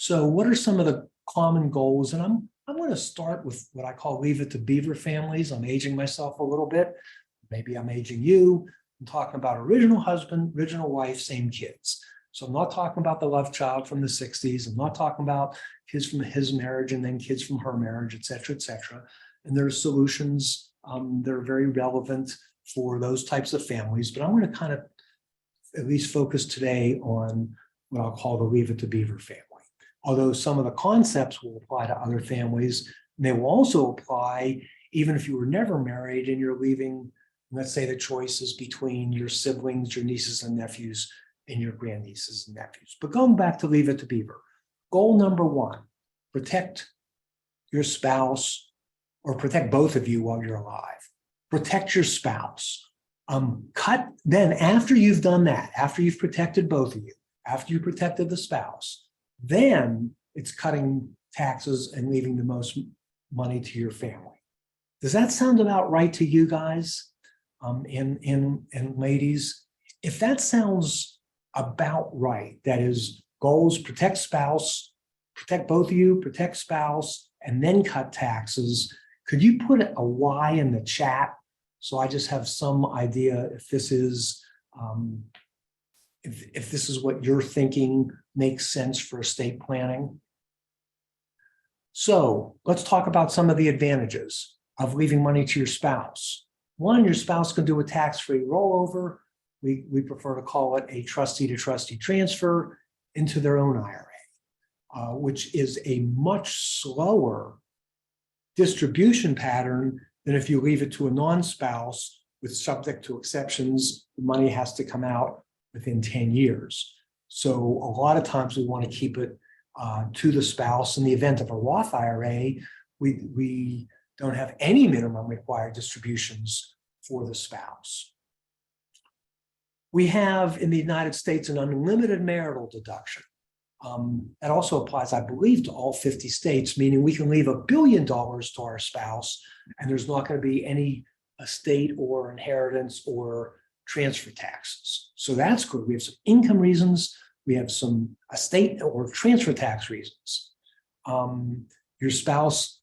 So what are some of the common goals? And I'm going to start with what I call leave it to Beaver families. I'm aging myself a little bit. Maybe I'm aging you. I'm talking about original husband, original wife, same kids. So I'm not talking about the love child from the 60s. I'm not talking about kids from his marriage and then kids from her marriage, et cetera, et cetera. And there are solutions that are very relevant for those types of families. But I'm going to kind of at least focus today on what I'll call the leave it to Beaver family. Although some of the concepts will apply to other families, and they will also apply even if you were never married and you're leaving, let's say the choices between your siblings, your nieces and nephews, and your grandnieces and nephews. But going back to leave it to Beaver, goal number one, protect your spouse or protect both of you while you're alive. Protect your spouse. Then after you've done that, after you've protected both of you, after you protected the spouse, then it's cutting taxes and leaving the most money to your family. Does that sound about right to you guys and ladies? If that sounds about right, that is goals, protect spouse, protect both of you, protect spouse, and then cut taxes, could you put a Y in the chat so I just have some idea if this is if this is what you're thinking makes sense for estate planning? So let's talk about some of the advantages of leaving money to your spouse. One, your spouse can do a tax-free rollover. We prefer to call it a trustee-to-trustee transfer into their own IRA, which is a much slower distribution pattern than if you leave it to a non-spouse with subject to exceptions. The money has to come out within 10 years. So a lot of times we want to keep it to the spouse. In the event of a Roth IRA, we don't have any minimum required distributions for the spouse. We have in the United States an unlimited marital deduction. That also applies, I believe, to all 50 states, meaning we can leave $1 billion to our spouse and there's not going to be any estate or inheritance or transfer taxes. So that's good. We have some income reasons. We have some estate or transfer tax reasons. Your spouse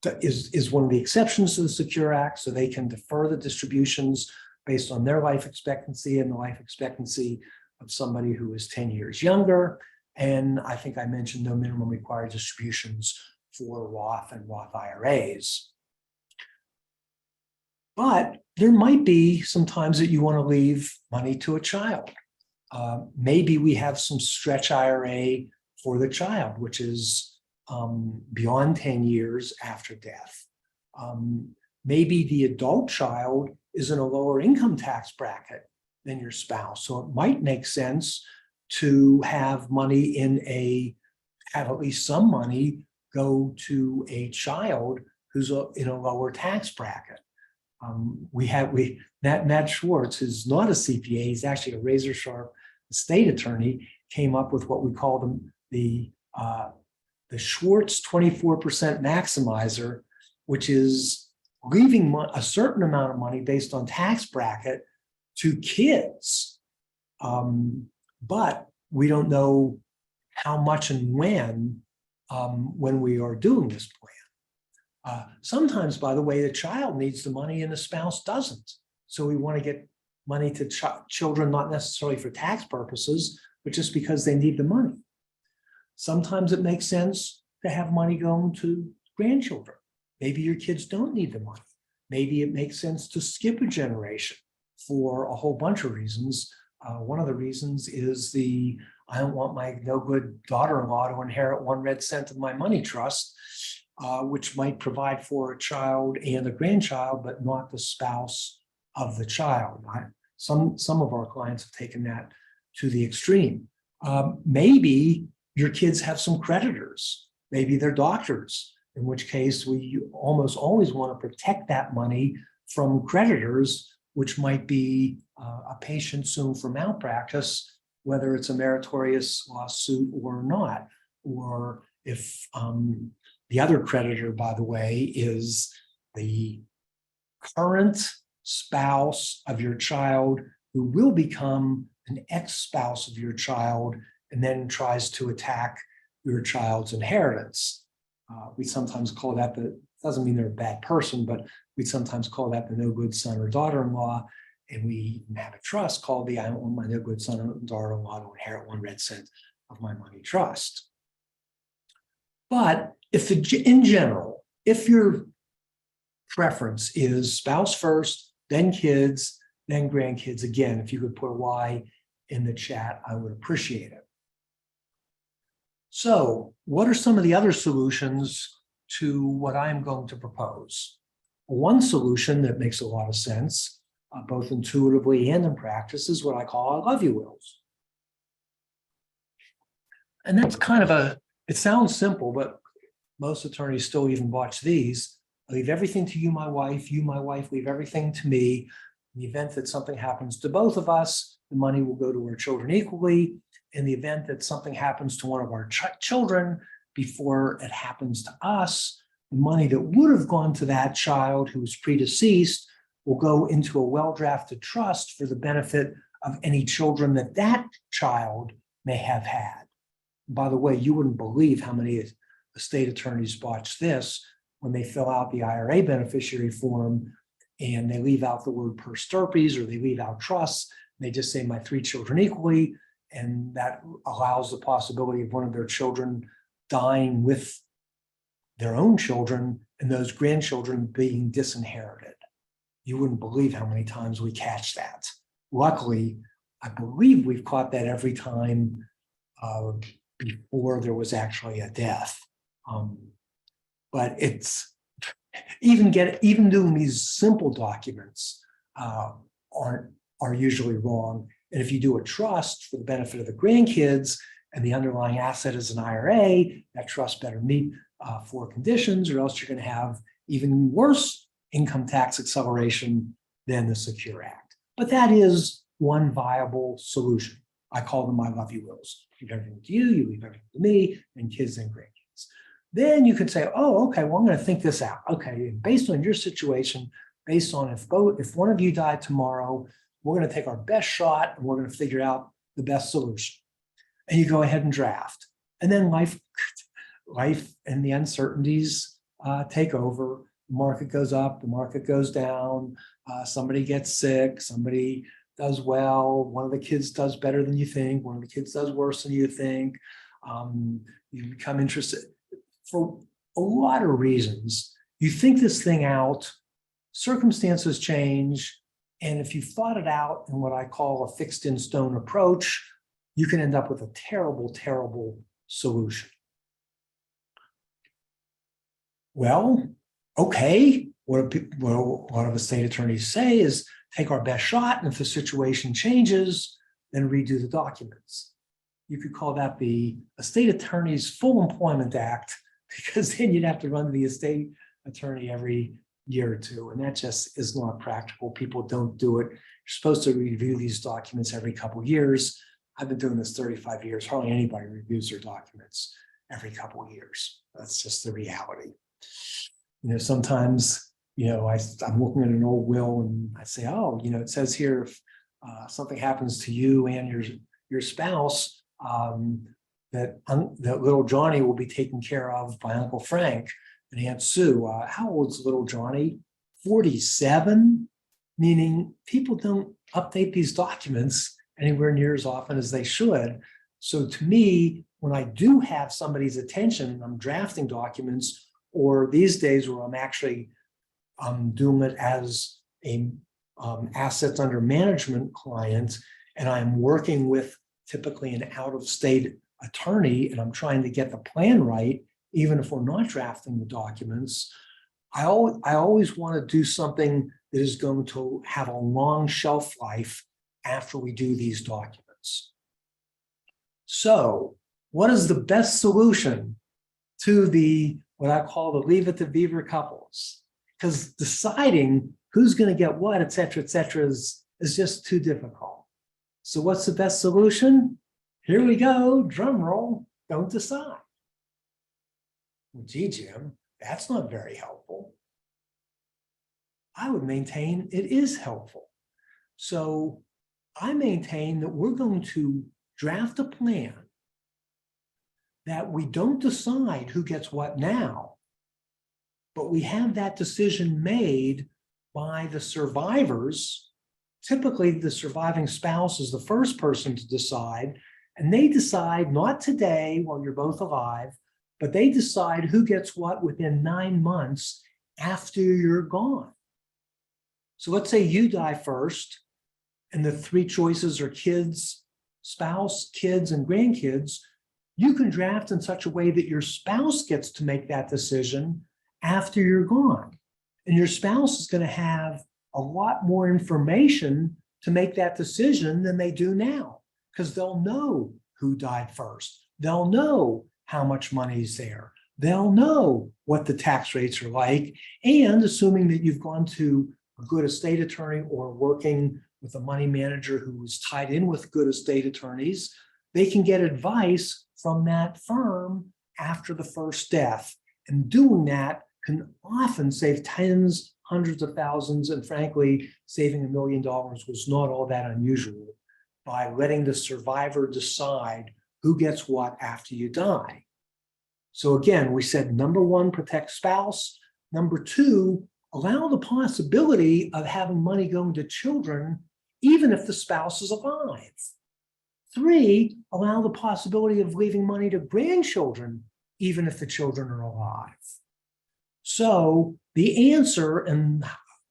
is one of the exceptions to the Secure Act, so they can defer the distributions based on their life expectancy and the life expectancy of somebody who is 10 years younger. And I think I mentioned no minimum required distributions for Roth and Roth IRAs. But there might be some times that you want to leave money to a child. Maybe we have some stretch IRA for the child, which is beyond 10 years after death. Maybe the adult child is in a lower income tax bracket than your spouse. So it might make sense to have money have at least some money go to a child who's in a lower tax bracket. Matt Schwartz is not a CPA, he's actually a razor sharp estate attorney, came up with what we call the Schwartz 24% maximizer, which is leaving a certain amount of money based on tax bracket to kids. But we don't know how much and when we are doing this plan. Sometimes, by the way, the child needs the money and the spouse doesn't. So we want to get money to children, not necessarily for tax purposes, but just because they need the money. Sometimes it makes sense to have money going to grandchildren. Maybe your kids don't need the money. Maybe it makes sense to skip a generation for a whole bunch of reasons. One of the reasons is I don't want my no good daughter-in-law to inherit 1 red cent of my money trust, which might provide for a child and a grandchild, but not the spouse of the child. Some of our clients have taken that to the extreme. Maybe your kids have some creditors. Maybe they're doctors, in which case we almost always want to protect that money from creditors, which might be a patient suing for malpractice, whether it's a meritorious lawsuit or not. Or if the other creditor, by the way, is the current spouse of your child who will become an ex-spouse of your child and then tries to attack your child's inheritance. We sometimes call that doesn't mean they're a bad person, but we sometimes call that the no good son or daughter-in-law. And we have a trust called the I don't want my no good son or daughter-in-law to inherit 1 cent of my money trust. But in general, if your preference is spouse first, then kids, then grandkids, again, if you could put a Y in the chat, I would appreciate it. So what are some of the other solutions to what I'm going to propose? One solution that makes a lot of sense, both intuitively and in practice, is what I call I love you wills. And that's kind of it sounds simple, but most attorneys still even botch these. I leave everything to you, my wife, leave everything to me. In the event that something happens to both of us, the money will go to our children equally. In the event that something happens to one of our children before it happens to us, the money that would have gone to that child who was predeceased will go into a well-drafted trust for the benefit of any children that that child may have had. By the way, you wouldn't believe how many estate attorneys botch this when they fill out the IRA beneficiary form and they leave out the word per stirpes, or they leave out trusts. They just say my 3 children equally, and that allows the possibility of one of their children dying with their own children and those grandchildren being disinherited. You wouldn't believe how many times we catch that. Luckily, I believe we've caught that every time before there was actually a death. But it's even doing these simple documents are usually wrong. And if you do a trust for the benefit of the grandkids and the underlying asset is an IRA, that trust better meet 4 conditions, or else you're going to have even worse income tax acceleration than the Secure Act. But that is one viable solution. I call them my love you wills. You leave everything to you, you leave everything to me, and kids and grandkids. Then you could say, oh, okay, well, I'm going to think this out. Okay, based on your situation, based on if one of you died tomorrow, we're going to take our best shot and we're going to figure out the best solution. And you go ahead and draft. And then life and the uncertainties take over. The market goes up, the market goes down, somebody gets sick, somebody does well, one of the kids does better than you think, one of the kids does worse than you think. You become interested for a lot of reasons. You think this thing out, circumstances change, and if you thought it out in what I call a fixed in stone approach, you can end up with a terrible, terrible solution. Well, okay, what a lot of estate attorneys say is take our best shot, and if the situation changes, then redo the documents. You could call that the Estate Attorney's Full Employment Act, because then you'd have to run to the estate attorney every year or 2, and that just is not practical. People don't do it. You're supposed to review these documents every couple of years. I've been doing this 35 years. Hardly anybody reviews their documents every couple of years. That's just the reality. Sometimes, I'm looking at an old will and I say, oh, it says here if something happens to you and your spouse, that little Johnny will be taken care of by Uncle Frank and Aunt Sue. How old's little Johnny? 47? Meaning people don't update these documents anywhere near as often as they should. So to me, when I do have somebody's attention and I'm drafting documents, or these days where I'm actually doing it as a assets under management client, and I'm working with typically an out-of-state attorney, and I'm trying to get the plan right, even if we're not drafting the documents, I always want to do something that is going to have a long shelf life after we do these documents. So what is the best solution to what I call the leave it to Beaver couples? Because deciding who's going to get what, et cetera, is just too difficult. So what's the best solution? Here we go, drum roll, don't decide. Well, gee, Jim, that's not very helpful. I would maintain it is helpful. So I maintain that we're going to draft a plan that we don't decide who gets what now, but we have that decision made by the survivors. Typically, the surviving spouse is the first person to decide, and they decide not today while you're both alive, but they decide who gets what within 9 months after you're gone. So let's say you die first, and the three choices are kids, spouse, kids, and grandkids. You can draft in such a way that your spouse gets to make that decision after you're gone. And your spouse is going to have a lot more information to make that decision than they do now, because they'll know who died first. They'll know how much money's there. They'll know what the tax rates are like. And assuming that you've gone to a good estate attorney or working with a money manager who is tied in with good estate attorneys, they can get advice from that firm after the first death. And doing that can often save tens, hundreds of thousands, and frankly, saving $1 million was not all that unusual by letting the survivor decide who gets what after you die. So again, we said number one, protect spouse. Number two, allow the possibility of having money going to children, even if the spouse is alive. Three, allow the possibility of leaving money to grandchildren, even if the children are alive. So the answer, and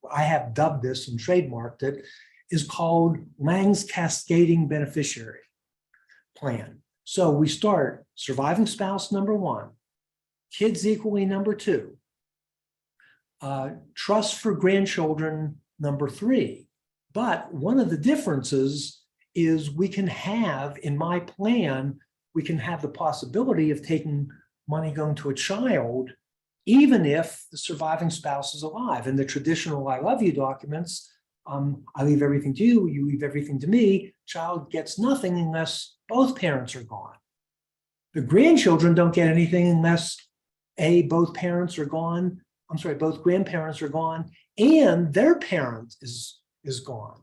I have dubbed this and trademarked it, is called Lange's cascading beneficiary plan. So we start surviving spouse number one, kids equally number two, trust for grandchildren number three. But one of the differences is we can have, in my plan, we can have the possibility of taking money going to a child, even if the surviving spouse is alive. In the traditional I love you documents, I leave everything to you, you leave everything to me, child gets nothing unless both parents are gone. The grandchildren don't get anything unless both parents are gone, both grandparents are gone, and their parent is gone.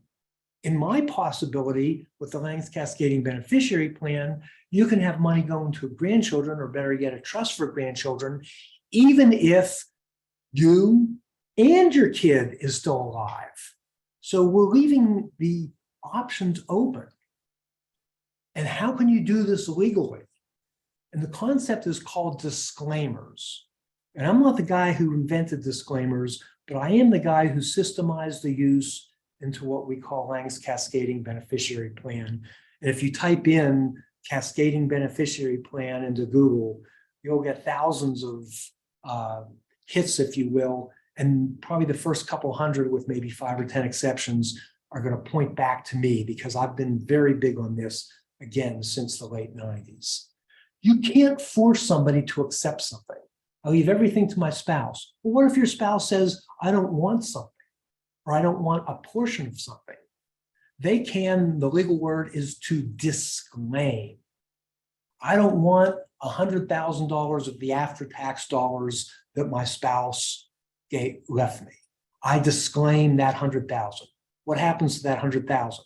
In my possibility with the Lange's cascading beneficiary plan, you can have money going to grandchildren, or better yet, a trust for grandchildren, even if you and your kid is still alive. So we're leaving the options open. And how can you do this legally? And the concept is called disclaimers. And I'm not the guy who invented disclaimers, but I am the guy who systemized the use into what we call Lange's cascading beneficiary plan. And if you type in cascading beneficiary plan into Google, you'll get thousands of hits, if you will, and probably the first couple hundred, with maybe 5 or 10 exceptions, are going to point back to me, because I've been very big on this, again, since the late 90s. You can't force somebody to accept something. I leave everything to my spouse. Well, what if your spouse says, I don't want something, or I don't want a portion of something? They can, the legal word is to disclaim. I don't want $100,000 of the after-tax dollars that my spouse left me. I disclaim that 100,000. What happens to that 100,000?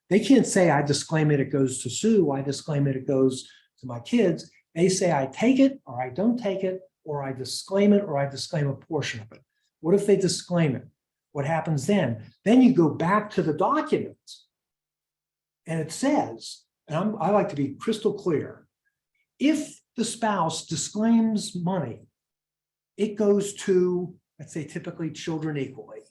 They can't say, I disclaim it, it goes to Sue. I disclaim it, it goes to my kids. They say, I take it, or I don't take it, or I disclaim it, or I disclaim a portion of it. What if they disclaim it? What happens then? Then you go back to the document, and it says, and I like to be crystal clear, if the spouse disclaims money, it goes to, let's say, typically children equally.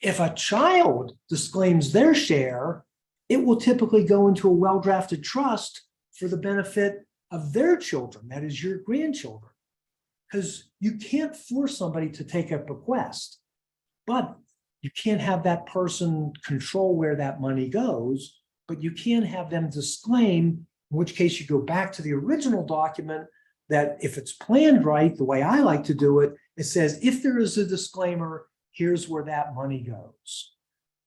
If a child disclaims their share, it will typically go into a well-drafted trust for the benefit of their children, that is your grandchildren. Because you can't force somebody to take a bequest, but you can't have that person control where that money goes, but you can have them disclaim, in which case you go back to the original document that, if it's planned right, the way I like to do it, it says, if there is a disclaimer, here's where that money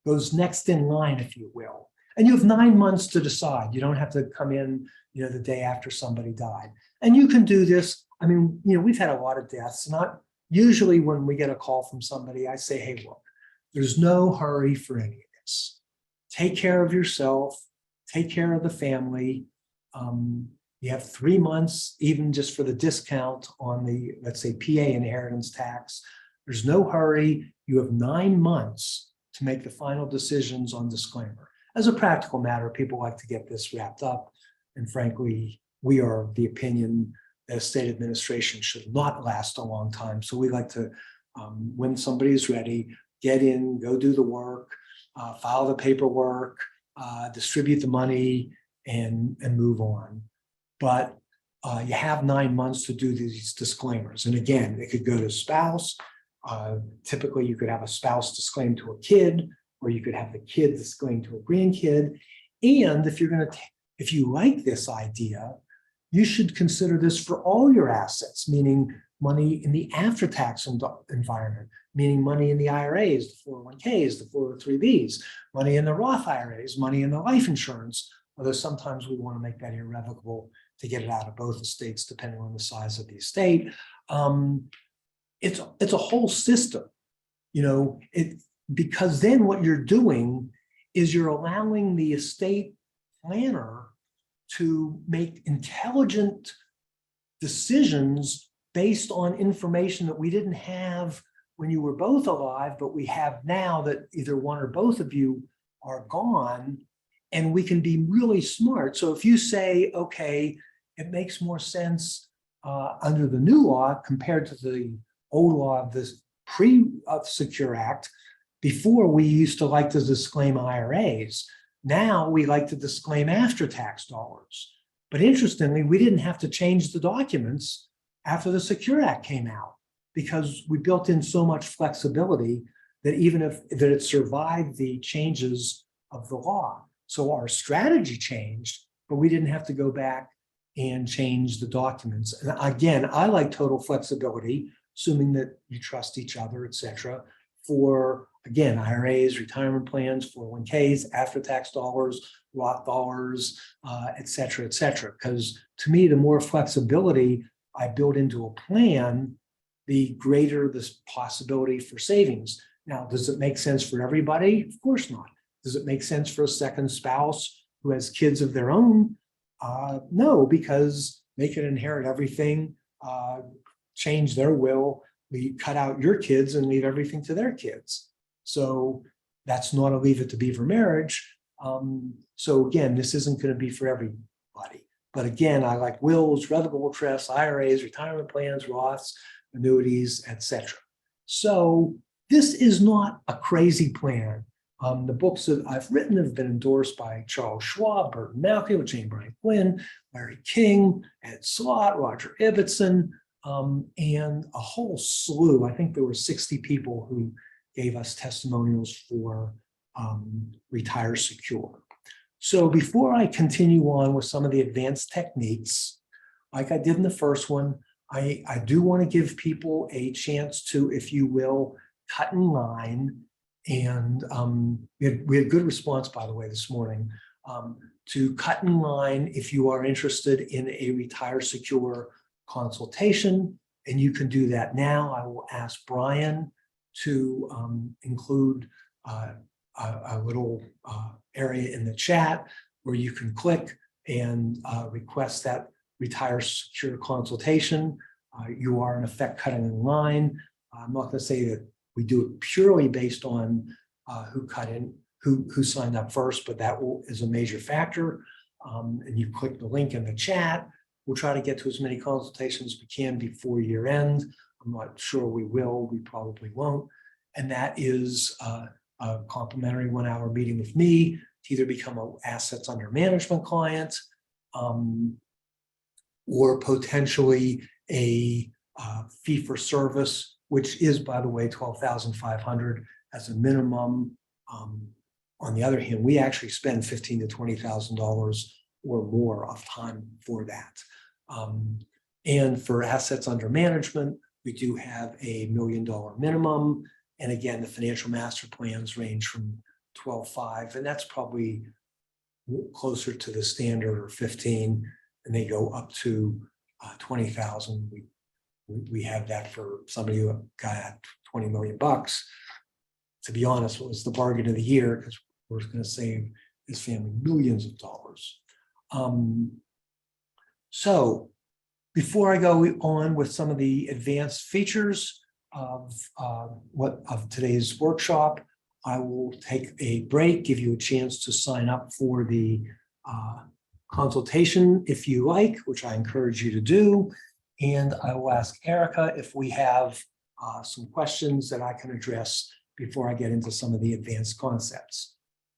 goes next in line, if you will. And you have 9 months to decide. You don't have to come in, the day after somebody died. And you can do this. I mean, we've had a lot of deaths. Not usually when we get a call from somebody, I say, hey, look, there's no hurry for any of this. Take care of yourself, take care of the family. You have 3 months, even just for the discount on the, let's say, PA inheritance tax. There's no hurry. You have 9 months to make the final decisions on disclaimer. As a practical matter, people like to get this wrapped up. And frankly, we are of the opinion that state administration should not last a long time. So we like to, when somebody is ready, get in, go do the work, file the paperwork, distribute the money, and move on. But you have 9 months to do these disclaimers. And again, it could go to spouse. Typically, you could have a spouse disclaim to a kid, or you could have the kid disclaim to a grandkid. And if you like this idea, you should consider this for all your assets, meaning money in the after-tax environment, meaning money in the IRAs, the 401ks, the 403bs, money in the Roth IRAs, money in the life insurance, although sometimes we want to make that irrevocable to get it out of both estates, depending on the size of the estate. It's a whole system, because then what you're doing is you're allowing the estate planner to make intelligent decisions based on information that we didn't have when you were both alive, but we have now that either one or both of you are gone, and we can be really smart. So if you say, okay, it makes more sense under the new law compared to the old law of this pre-Secure Act. Before, we used to like to disclaim IRAs. Now we like to disclaim after-tax dollars. But interestingly, we didn't have to change the documents after the Secure Act came out, because we built in so much flexibility that even if that it survived the changes of the law. So our strategy changed, but we didn't have to go back and change the documents. And again, I like total flexibility, assuming that you trust each other, et cetera, for, again, IRAs, retirement plans, 401ks, after-tax dollars, Roth dollars, et cetera, because to me, the more flexibility I build into a plan, the greater the possibility for savings. Now, does it make sense for everybody? Of course not. Does it make sense for a second spouse who has kids of their own? No, because they can inherit everything, change their will, we cut out your kids and leave everything to their kids. So that's not a Leave It to Beaver marriage. So again, this isn't going to be for everybody. But again, I like wills, revocable trusts, IRAs, retirement plans, Roths, annuities, etc. So this is not a crazy plan. The books that I've written have been endorsed by Charles Schwab, Burton Malkiel, Jane Bryant Quinn, Larry King, Ed Slott, Roger Ibbotson, and a whole slew. I think there were 60 people who gave us testimonials for Retire Secure. So before I continue on with some of the advanced techniques, like I did in the first one, I do want to give people a chance to, if you will, cut in line. And we had good response, by the way, this morning, to cut in line if you are interested in a Retire Secure consultation. And you can do that now. I will ask Brian to include a little area in the chat where you can click and request that Retire Secure consultation. You are in effect cutting in line. I'm not going to say that we do it purely based on who signed up first, but that is a major factor. And you click the link in the chat. We'll try to get to as many consultations as we can before year end. I'm not sure we will, we probably won't. And that is a complimentary 1 hour meeting with me to either become an assets under management client or potentially a fee for service, which is, by the way, $12,500 as a minimum. On the other hand, we actually spend $15,000 to $20,000 or more of time for that. And for assets under management, we do have a $1 million minimum. And again, the financial master plans range from 12.5, and that's probably closer to the standard, or 15, and they go up to 20,000. We have that for somebody who got 20 million bucks. To be honest, it was the bargain of the year because we're going to save his family millions of dollars. So before I go on with some of the advanced features of today's workshop, I will take a break, give you a chance to sign up for the consultation if you like, which I encourage you to do. And I will ask Erica if we have some questions that I can address before I get into some of the advanced concepts.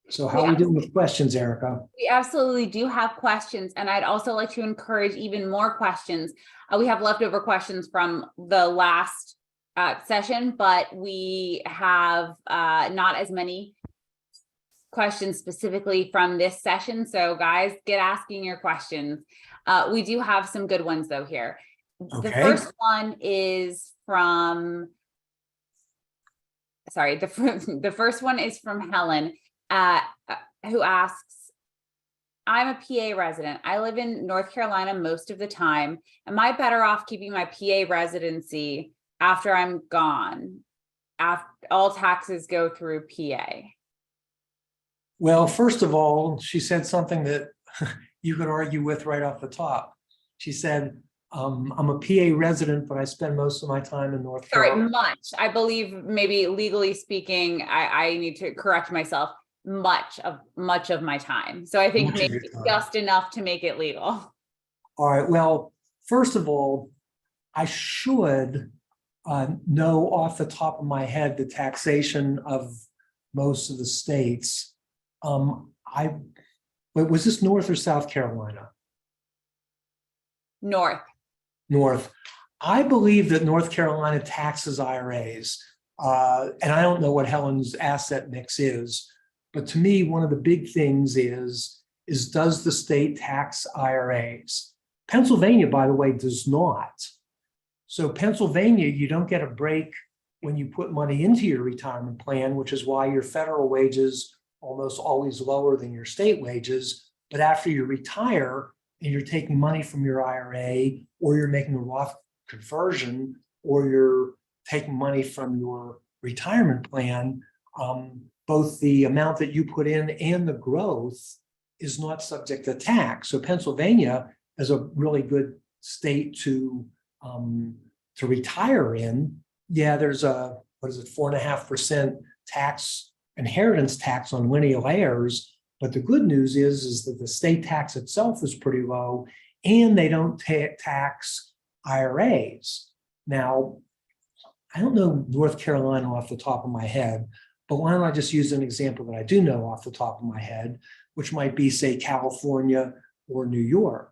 So how are we doing with questions, Erica? We absolutely do have questions, and I'd also like to encourage even more questions. We have leftover questions from the last session, but we have not as many questions specifically from this session. So guys, get asking your questions. We do have some good ones though here. Okay. The first one is from, sorry, the first one is from Helen, who asks, I'm a PA resident. I live in North Carolina most of the time. Am I better off keeping my PA residency after I'm gone? After all taxes go through PA? Well, first of all, she said something that you could argue with right off the top. She said, I'm a PA resident, but I spend most of my time in North Carolina. Sorry, much. I believe maybe legally speaking, I need to correct myself. Much of my time. So I think maybe just enough to make it legal. All right. Well, first of all, I should know off the top of my head the taxation of most of the states. Was this North or South Carolina? North. North. I believe that North Carolina taxes IRAs, and I don't know what Helen's asset mix is, but to me, one of the big things is does the state tax IRAs? Pennsylvania, by the way, does not. So Pennsylvania, you don't get a break when you put money into your retirement plan, which is why your federal wages almost always lower than your state wages. But after you retire and you're taking money from your IRA, or you're making a Roth conversion, or you're taking money from your retirement plan, both the amount that you put in and the growth is not subject to tax. So Pennsylvania is a really good state to retire in. Yeah, there's a, 4.5% tax, inheritance tax on lineal heirs. But the good news is that the state tax itself is pretty low, and they don't tax IRAs. Now, I don't know North Carolina off the top of my head, but why don't I just use an example that I do know off the top of my head, which might be, say, California or New York,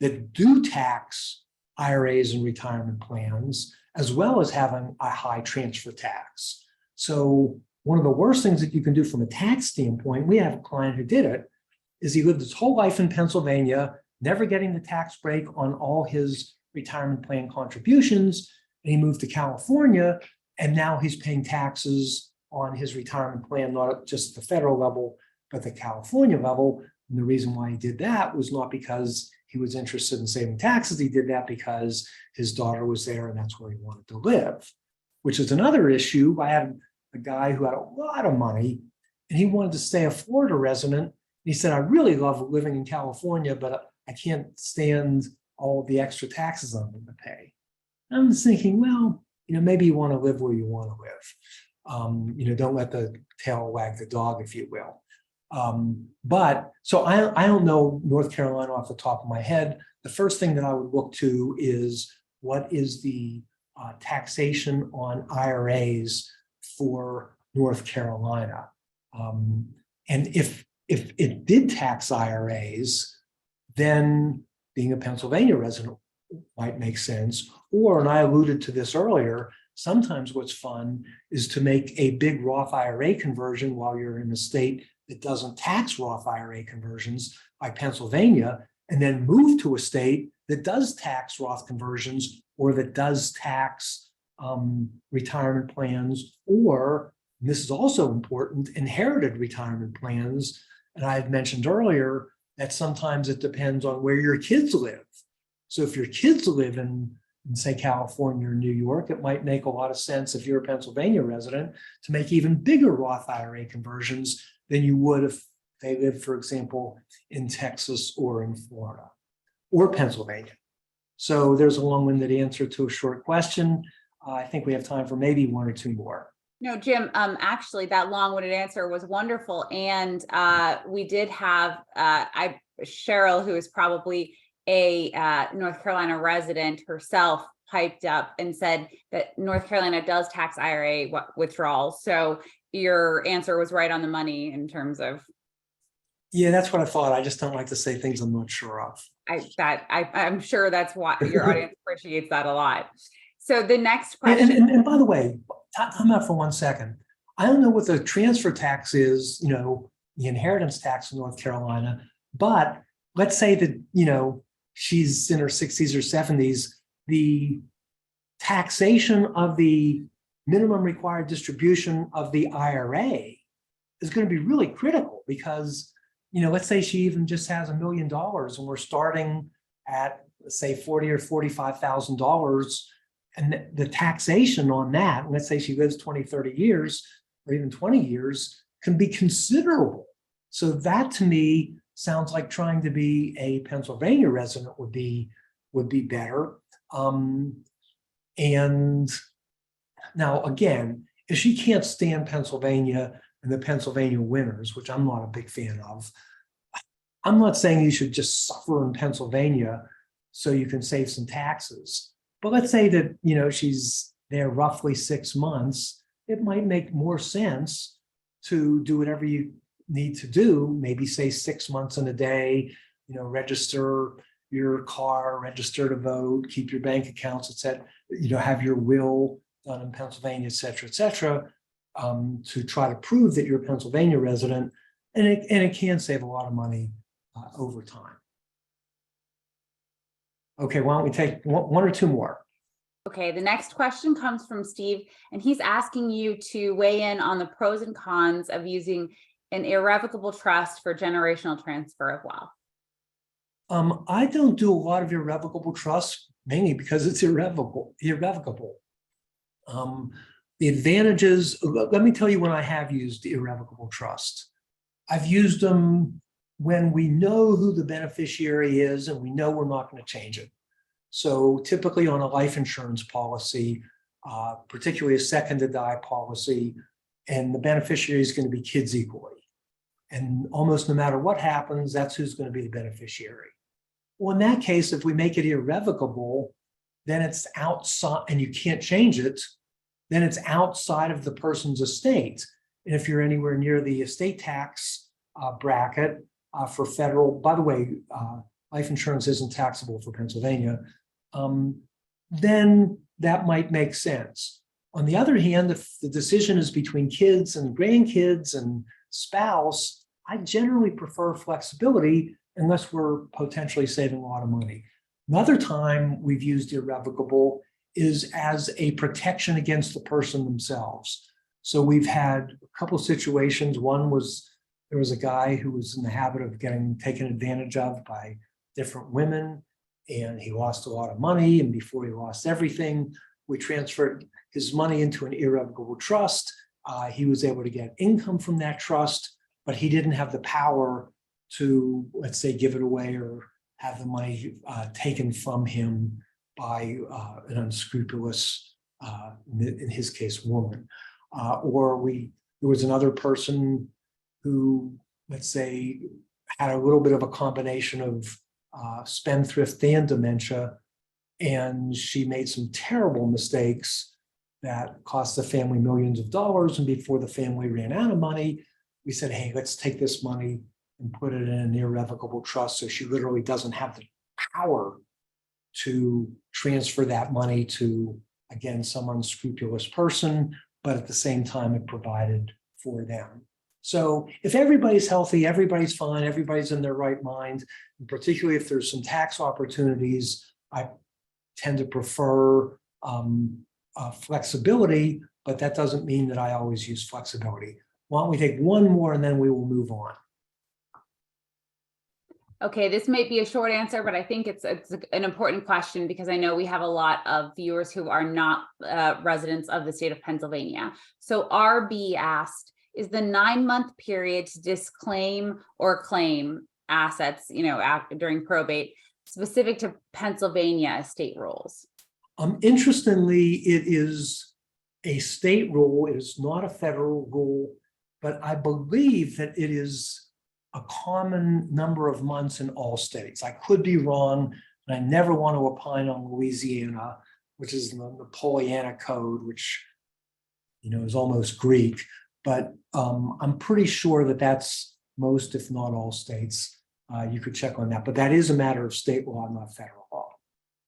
that do tax IRAs and retirement plans, as well as having a high transfer tax. So one of the worst things that you can do from a tax standpoint, we have a client who did it, is he lived his whole life in Pennsylvania, never getting the tax break on all his retirement plan contributions. And he moved to California, and now he's paying taxes on his retirement plan, not just the federal level, but the California level. And the reason why he did that was not because he was interested in saving taxes. He did that because his daughter was there and that's where he wanted to live, which is another issue. I had a guy who had a lot of money and he wanted to stay a Florida resident. He said, I really love living in California, but I can't stand all the extra taxes I'm going to pay. I was thinking, well, maybe you want to live where you want to live. Don't let the tail wag the dog, if you will. But so I don't know North Carolina off the top of my head. The first thing that I would look to is what is the taxation on IRAs for North Carolina. And if it did tax IRAs, then being a Pennsylvania resident might make sense. Or, and I alluded to this earlier, sometimes what's fun is to make a big Roth IRA conversion while you're in a state that doesn't tax Roth IRA conversions, like Pennsylvania, and then move to a state that does tax Roth conversions or that does tax retirement plans, or, and this is also important, inherited retirement plans. And I had mentioned earlier that sometimes it depends on where your kids live. So if your kids live in say, California or New York, it might make a lot of sense if you're a Pennsylvania resident to make even bigger Roth IRA conversions than you would if they lived, for example, in Texas or in Florida. or Pennsylvania. So there's a long-winded answer to a short question. I think we have time for maybe one or two more. No, Jim, actually that long-winded answer was wonderful. And we did have Cheryl, who is probably a North Carolina resident herself, piped up and said that North Carolina does tax IRA withdrawals. So your answer was right on the money in terms of. Yeah, that's what I thought. I just don't like to say things I'm not sure of. I'm sure that's why your audience appreciates that a lot. So the next And, question. and by the way, time out for 1 second. I don't know what the transfer tax is, the inheritance tax in North Carolina, but let's say that, she's in her 60s or 70s, the taxation of the minimum required distribution of the IRA is going to be really critical because, let's say she even just has $1 million and we're starting at, let's say, $40,000 or $45,000. And the taxation on that, let's say she lives 20, 30 years, or even 20 years, can be considerable. So that to me sounds like trying to be a Pennsylvania resident would be better. And now again, if she can't stand Pennsylvania and the Pennsylvania winters, which I'm not a big fan of, I'm not saying you should just suffer in Pennsylvania so you can save some taxes. But let's say that, she's there roughly 6 months, it might make more sense to do whatever you need to do, maybe say 6 months in a day, register your car, register to vote, keep your bank accounts, etc., have your will done in Pennsylvania, et cetera, to try to prove that you're a Pennsylvania resident. And it can save a lot of money over time. Okay, why don't we take one or two more? Okay, the next question comes from Steve, and he's asking you to weigh in on the pros and cons of using an irrevocable trust for generational transfer of wealth. I don't do a lot of irrevocable trusts, mainly because it's irrevocable. The advantages, let me tell you when I have used irrevocable trust. I've used them when we know who the beneficiary is and we know we're not going to change it. So typically on a life insurance policy, particularly a second to die policy, and the beneficiary is going to be kids equally. And almost no matter what happens, that's who's going to be the beneficiary. Well, in that case, if we make it irrevocable, then it's outside and you can't change it, then it's outside of the person's estate. And if you're anywhere near the estate tax bracket for federal, by the way, life insurance isn't taxable for Pennsylvania, then that might make sense. On the other hand, if the decision is between kids and grandkids and spouse, I generally prefer flexibility unless we're potentially saving a lot of money. Another time we've used irrevocable is as a protection against the person themselves. So we've had a couple of situations. One was there was a guy who was in the habit of getting taken advantage of by different women, and he lost a lot of money. And before he lost everything, we transferred his money into an irrevocable trust. He was able to get income from that trust, but he didn't have the power to, let's say, give it away or have the money taken from him by an unscrupulous, in his case, woman. There was another person who, let's say, had a little bit of a combination of spendthrift and dementia, and she made some terrible mistakes that cost the family millions of dollars. And before the family ran out of money, we said, hey, let's take this money and put it in an irrevocable trust. So she literally doesn't have the power to transfer that money to, again, some unscrupulous person, but at the same time, it provided for them. So if everybody's healthy, everybody's fine, everybody's in their right mind, and particularly if there's some tax opportunities, I tend to prefer flexibility, but that doesn't mean that I always use flexibility. Why don't we take one more and then we will move on. Okay, this might be a short answer, but I think it's an important question because I know we have a lot of viewers who are not residents of the state of Pennsylvania. So RB asked, is the 9-month period to disclaim or claim assets, during probate specific to Pennsylvania state rules? Interestingly, it is a state rule. It is not a federal rule, but I believe that it is a common number of months in all states. I could be wrong, and I never want to opine on Louisiana, which is the Pollyanna code, which is almost Greek. But I'm pretty sure that that's most, if not all states. You could check on that, but that is a matter of state law, not federal.